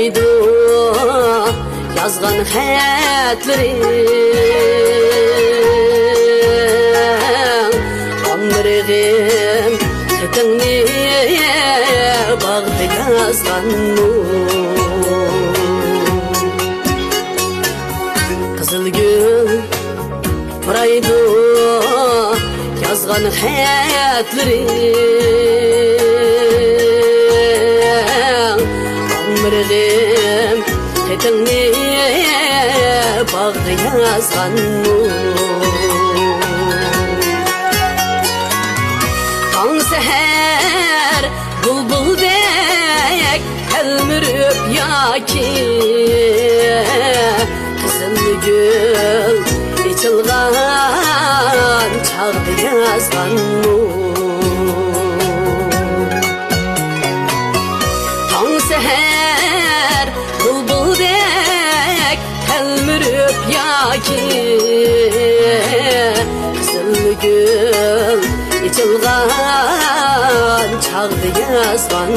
Furaydı yazgan xətlərim Ömrüm xətіңni bağdı yazgan Kızıl gül Furaydı yazgan xətlərim Ömrüm xətіңni bağdı yazgan Taң seher bulbuldek elmürüp yaki Kızıl gül içilgan çağdı yazgan Taң seher bulbuldek elmürüp yaki Kızıl gül içilgan çağdı yazgan